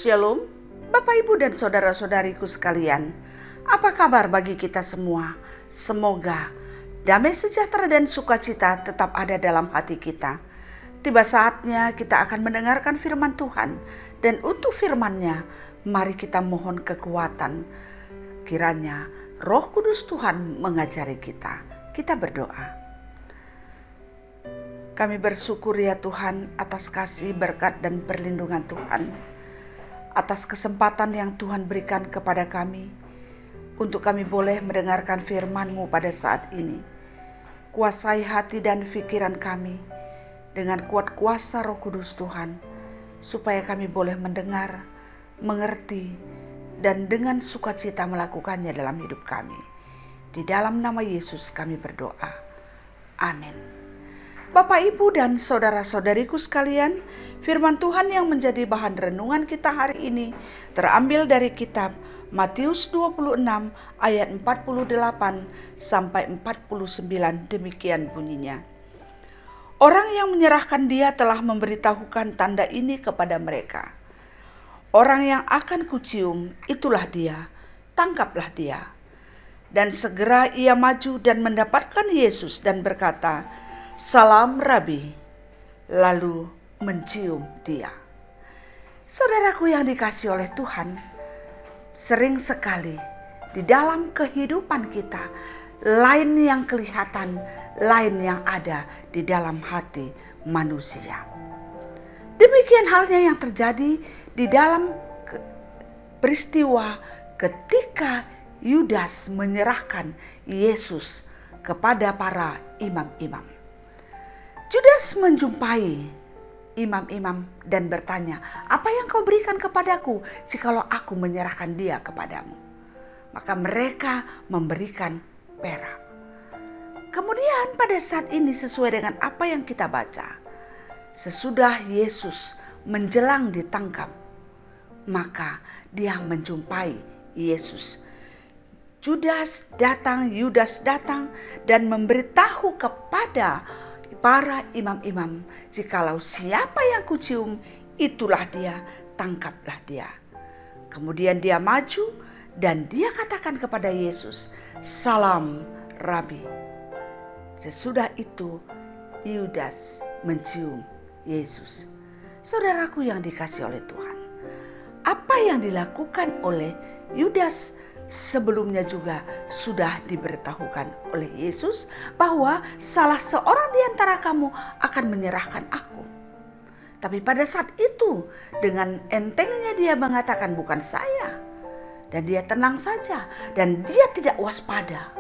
Shalom, Bapak Ibu dan saudara-saudariku sekalian. Apa kabar bagi kita semua? Semoga damai sejahtera dan sukacita tetap ada dalam hati kita. Tiba saatnya kita akan mendengarkan firman Tuhan, dan untuk firman-Nya mari kita mohon kekuatan. Kiranya Roh Kudus Tuhan mengajari kita. Kita berdoa. Kami bersyukur ya Tuhan atas kasih, berkat, dan perlindungan Tuhan. Atas kesempatan yang Tuhan berikan kepada kami, untuk kami boleh mendengarkan firman-Mu pada saat ini. Kuasai hati dan pikiran kami dengan kuat kuasa Roh Kudus Tuhan, supaya kami boleh mendengar, mengerti, dan dengan sukacita melakukannya dalam hidup kami. Di dalam nama Yesus kami berdoa. Amin. Bapak, Ibu, dan saudara-saudariku sekalian, firman Tuhan yang menjadi bahan renungan kita hari ini terambil dari kitab Matius 26 ayat 48 sampai 49, demikian bunyinya. Orang yang menyerahkan Dia telah memberitahukan tanda ini kepada mereka. Orang yang akan kucium, itulah Dia, tangkaplah Dia. Dan segera ia maju dan mendapatkan Yesus dan berkata, "Salam Rabi," lalu mencium Dia. Saudaraku yang dikasihi oleh Tuhan, sering sekali di dalam kehidupan kita, lain yang kelihatan, lain yang ada di dalam hati manusia. Demikian halnya yang terjadi di dalam peristiwa ketika Yudas menyerahkan Yesus kepada para imam-imam. Judas menjumpai imam-imam dan bertanya, "Apa yang kau berikan kepadaku jikalau aku menyerahkan dia kepadamu?" Maka mereka memberikan perak. Kemudian pada saat ini sesuai dengan apa yang kita baca, sesudah Yesus menjelang ditangkap, maka dia menjumpai Yesus. Yudas datang dan memberitahu kepada para imam-imam, "Jikalau siapa yang kucium, itulah dia, tangkaplah dia." Kemudian dia maju dan dia katakan kepada Yesus, "Salam Rabi." Sesudah itu Yudas mencium Yesus. Saudaraku yang dikasihi oleh Tuhan, apa yang dilakukan oleh Yudas sebelumnya juga sudah diberitahukan oleh Yesus bahwa salah seorang di antara kamu akan menyerahkan aku. Tapi pada saat itu dengan entengnya dia mengatakan, "Bukan saya." Dan dia tenang saja dan dia tidak waspada.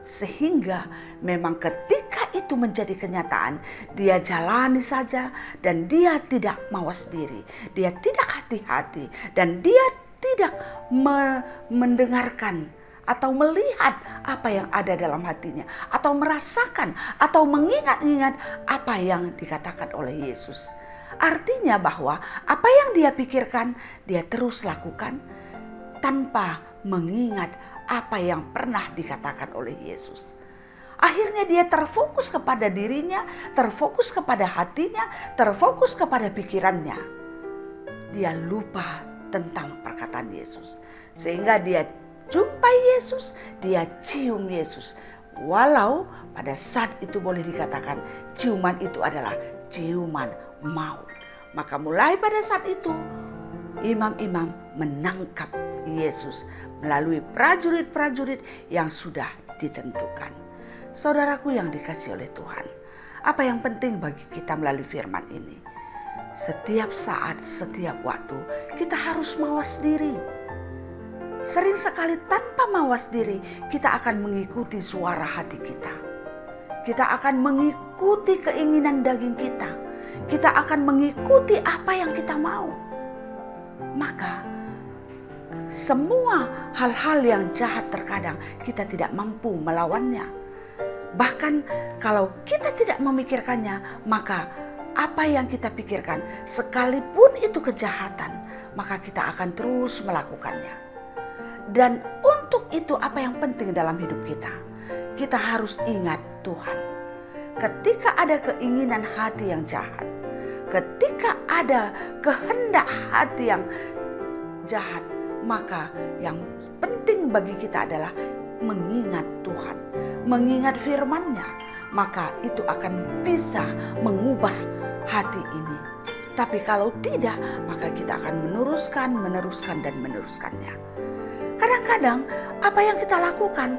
Sehingga memang ketika itu menjadi kenyataan, dia jalani saja dan dia tidak mawas diri. Dia tidak hati-hati dan dia tidak mendengarkan atau melihat apa yang ada dalam hatinya, atau merasakan atau mengingat-ingat apa yang dikatakan oleh Yesus. Artinya bahwa apa yang dia pikirkan dia terus lakukan tanpa mengingat apa yang pernah dikatakan oleh Yesus. Akhirnya dia terfokus kepada dirinya, terfokus kepada hatinya, terfokus kepada pikirannya. Dia lupa tentang perkataan Yesus. Sehingga dia jumpai Yesus, dia cium Yesus. Walau pada saat itu boleh dikatakan ciuman itu adalah ciuman maut. Maka mulai pada saat itu imam-imam menangkap Yesus melalui prajurit-prajurit yang sudah ditentukan. Saudaraku yang dikasihi oleh Tuhan, apa yang penting bagi kita melalui firman ini? Setiap saat, setiap waktu kita harus mawas diri. Sering sekali tanpa mawas diri kita akan mengikuti suara hati kita. Kita akan mengikuti keinginan daging kita. Kita akan mengikuti apa yang kita mau. Maka semua hal-hal yang jahat terkadang kita tidak mampu melawannya. Bahkan kalau kita tidak memikirkannya, maka apa yang kita pikirkan, sekalipun itu kejahatan, maka kita akan terus melakukannya. Dan untuk itu apa yang penting dalam hidup kita? Kita harus ingat Tuhan. Ketika ada keinginan hati yang jahat, ketika ada kehendak hati yang jahat, maka yang penting bagi kita adalah mengingat Tuhan, mengingat firman-Nya, maka itu akan bisa mengubah hati ini. Tapi kalau tidak, maka kita akan meneruskannya. Kadang-kadang apa yang kita lakukan,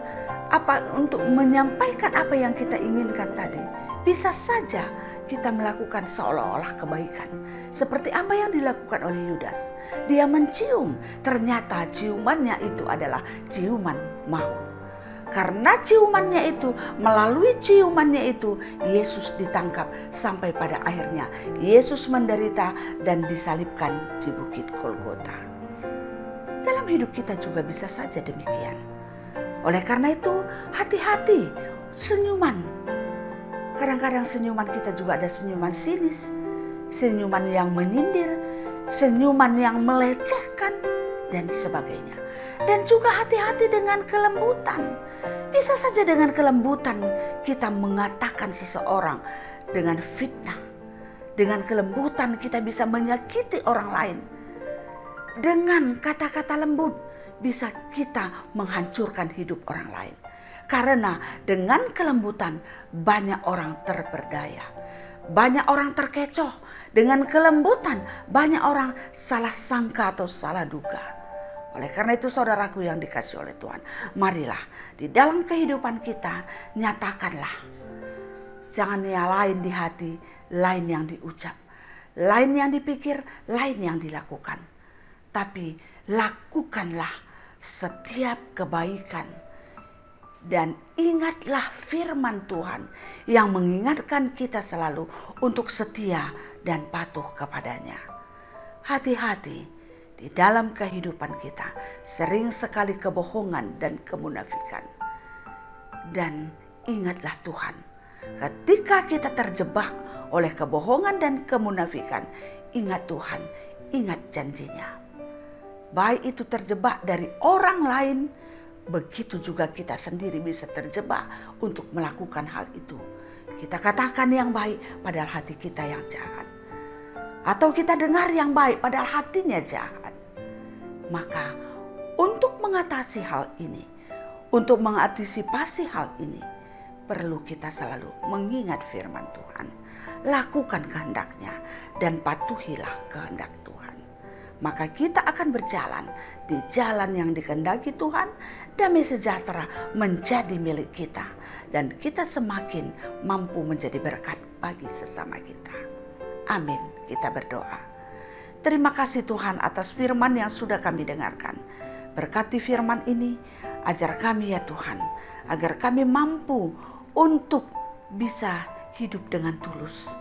untuk menyampaikan apa yang kita inginkan tadi, bisa saja kita melakukan seolah-olah kebaikan. Seperti apa yang dilakukan oleh Yudas. Dia mencium, ternyata ciumannya itu adalah ciuman maut. Karena melalui ciumannya itu, Yesus ditangkap sampai pada akhirnya Yesus menderita dan disalibkan di Bukit Golgota. Dalam hidup kita juga bisa saja demikian. Oleh karena itu, hati-hati senyuman. Kadang-kadang senyuman kita juga ada senyuman sinis, senyuman yang menyindir, senyuman yang melecehkan, dan sebagainya. Dan juga hati-hati dengan kelembutan. Bisa saja dengan kelembutan kita mengatakan seseorang dengan fitnah. Dengan kelembutan kita bisa menyakiti orang lain. Dengan kata-kata lembut bisa kita menghancurkan hidup orang lain. Karena dengan kelembutan banyak orang terperdaya. Banyak orang terkecoh. Dengan kelembutan banyak orang salah sangka atau salah duga. Oleh karena itu saudaraku yang dikasihi oleh Tuhan, marilah di dalam kehidupan kita nyatakanlah. Jangan yang lain di hati, lain yang diucap. Lain yang dipikir, lain yang dilakukan. Tapi lakukanlah setiap kebaikan. Dan ingatlah firman Tuhan yang mengingatkan kita selalu untuk setia dan patuh kepadanya. Hati-hati. Di dalam kehidupan kita sering sekali kebohongan dan kemunafikan. Dan ingatlah Tuhan, ketika kita terjebak oleh kebohongan dan kemunafikan, ingat Tuhan, ingat janjinya. Baik itu terjebak dari orang lain, begitu juga kita sendiri bisa terjebak untuk melakukan hal itu. Kita katakan yang baik padahal hati kita yang jahat. Atau kita dengar yang baik padahal hatinya jahat. Maka untuk mengatasi hal ini, untuk mengantisipasi hal ini, perlu kita selalu mengingat firman Tuhan. Lakukan kehendaknya dan patuhilah kehendak Tuhan. Maka kita akan berjalan di jalan yang dikehendaki Tuhan. Damai sejahtera menjadi milik kita. Dan kita semakin mampu menjadi berkat bagi sesama kita. Amin. Kita berdoa. Terima kasih Tuhan atas firman yang sudah kami dengarkan. Berkati firman ini, ajar kami ya Tuhan, agar kami mampu untuk bisa hidup dengan tulus.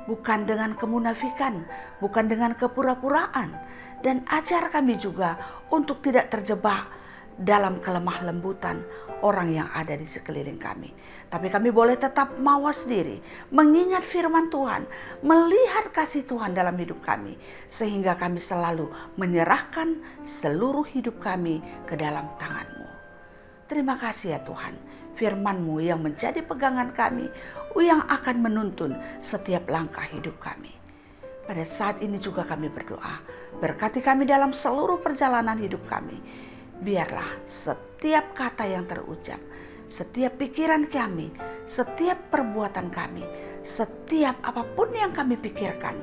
Bukan dengan kemunafikan, bukan dengan kepura-puraan. Dan ajar kami juga untuk tidak terjebak dalam kelemah lembutan orang yang ada di sekeliling kami. Tapi kami boleh tetap mawas diri, mengingat firman Tuhan, melihat kasih Tuhan dalam hidup kami, sehingga kami selalu menyerahkan seluruh hidup kami ke dalam tangan-Mu. Terima kasih ya Tuhan, firman-Mu yang menjadi pegangan kami, yang akan menuntun setiap langkah hidup kami. Pada saat ini juga kami berdoa, berkati kami dalam seluruh perjalanan hidup kami. Biarlah setiap kata yang terucap, setiap pikiran kami, setiap perbuatan kami, setiap apapun yang kami pikirkan,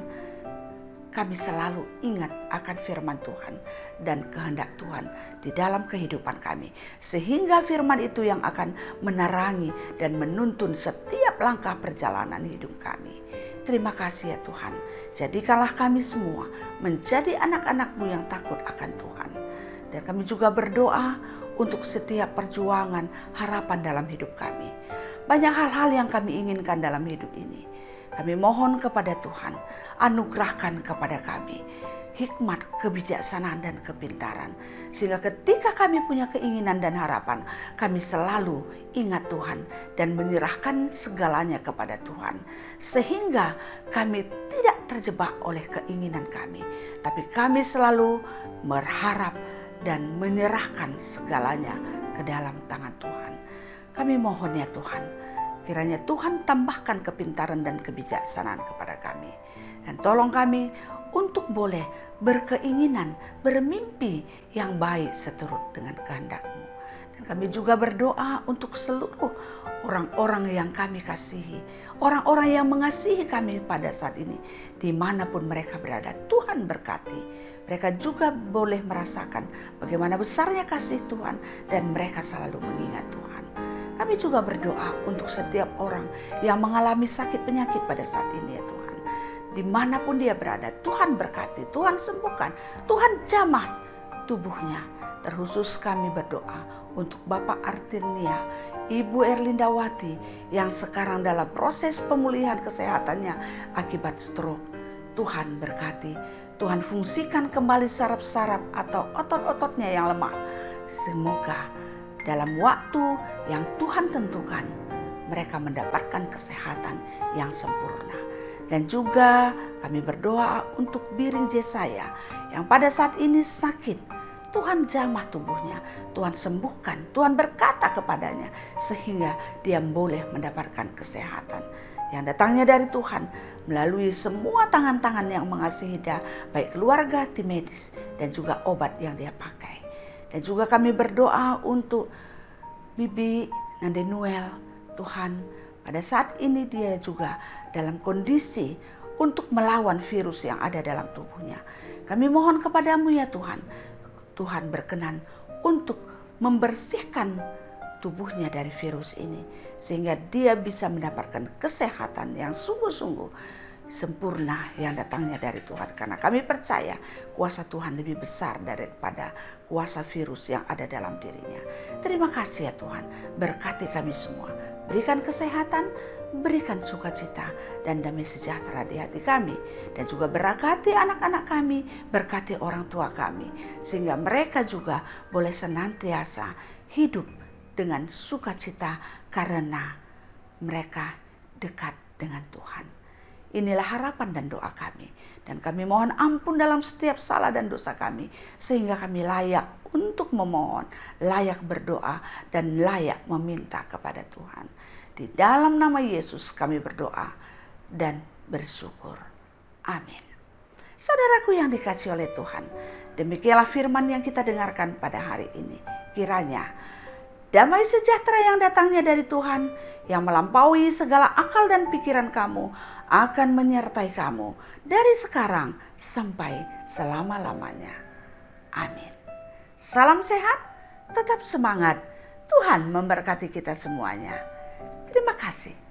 kami selalu ingat akan firman Tuhan dan kehendak Tuhan di dalam kehidupan kami. Sehingga firman itu yang akan menerangi dan menuntun setiap langkah perjalanan hidup kami. Terima kasih ya Tuhan. Jadikanlah kami semua menjadi anak-anak-Mu yang takut akan Tuhan. Dan kami juga berdoa untuk setiap perjuangan harapan dalam hidup kami. Banyak hal-hal yang kami inginkan dalam hidup ini. Kami mohon kepada Tuhan, anugerahkan kepada kami hikmat, kebijaksanaan, dan kepintaran. Sehingga ketika kami punya keinginan dan harapan, kami selalu ingat Tuhan dan menyerahkan segalanya kepada Tuhan. Sehingga kami tidak terjebak oleh keinginan kami. Tapi kami selalu berharap dan menyerahkan segalanya ke dalam tangan Tuhan. Kami mohon ya Tuhan, kiranya Tuhan tambahkan kepintaran dan kebijaksanaan kepada kami. Dan tolong kami untuk boleh berkeinginan, bermimpi yang baik seturut dengan kehendak-Mu. Dan kami juga berdoa untuk seluruh orang-orang yang kami kasihi, orang-orang yang mengasihi kami pada saat ini, dimanapun mereka berada. Tuhan berkati, mereka juga boleh merasakan bagaimana besarnya kasih Tuhan dan mereka selalu mengingat Tuhan. Kami juga berdoa untuk setiap orang yang mengalami sakit penyakit pada saat ini ya Tuhan. Dimanapun dia berada, Tuhan berkati, Tuhan sembuhkan, Tuhan jamah tubuhnya. Terkhusus kami berdoa untuk Bapak Artinia, Ibu Erlindawati yang sekarang dalam proses pemulihan kesehatannya akibat stroke. Tuhan berkati, Tuhan fungsikan kembali saraf-saraf atau otot-ototnya yang lemah. Semoga dalam waktu yang Tuhan tentukan, mereka mendapatkan kesehatan yang sempurna. Dan juga kami berdoa untuk Biring Jesaya yang pada saat ini sakit. Tuhan jamah tubuhnya, Tuhan sembuhkan, Tuhan berkata kepadanya sehingga dia boleh mendapatkan kesehatan yang datangnya dari Tuhan melalui semua tangan-tangan yang mengasihi dia, baik keluarga, tim medis, dan juga obat yang dia pakai. Dan juga kami berdoa untuk Bibi Nandenuel, Tuhan pada saat ini dia juga dalam kondisi untuk melawan virus yang ada dalam tubuhnya. Kami mohon kepadamu ya Tuhan, Tuhan berkenan untuk membersihkan tubuhnya dari virus ini, sehingga dia bisa mendapatkan kesehatan yang sungguh-sungguh sempurna yang datangnya dari Tuhan. Karena kami percaya kuasa Tuhan lebih besar daripada kuasa virus yang ada dalam dirinya. Terima kasih ya Tuhan, berkati kami semua, berikan kesehatan, berikan sukacita dan damai sejahtera di hati kami. Dan juga berkati anak-anak kami, berkati orang tua kami, sehingga mereka juga boleh senantiasa hidup dengan sukacita karena mereka dekat dengan Tuhan. Inilah harapan dan doa kami. Dan kami mohon ampun dalam setiap salah dan dosa kami, sehingga kami layak untuk memohon, layak berdoa, dan layak meminta kepada Tuhan. Di dalam nama Yesus kami berdoa dan bersyukur. Amin. Saudaraku yang dikasihi oleh Tuhan, demikianlah firman yang kita dengarkan pada hari ini. Kiranya damai sejahtera yang datangnya dari Tuhan, yang melampaui segala akal dan pikiran kamu, akan menyertai kamu dari sekarang sampai selama-lamanya. Amin. Salam sehat, tetap semangat. Tuhan memberkati kita semuanya. Terima kasih.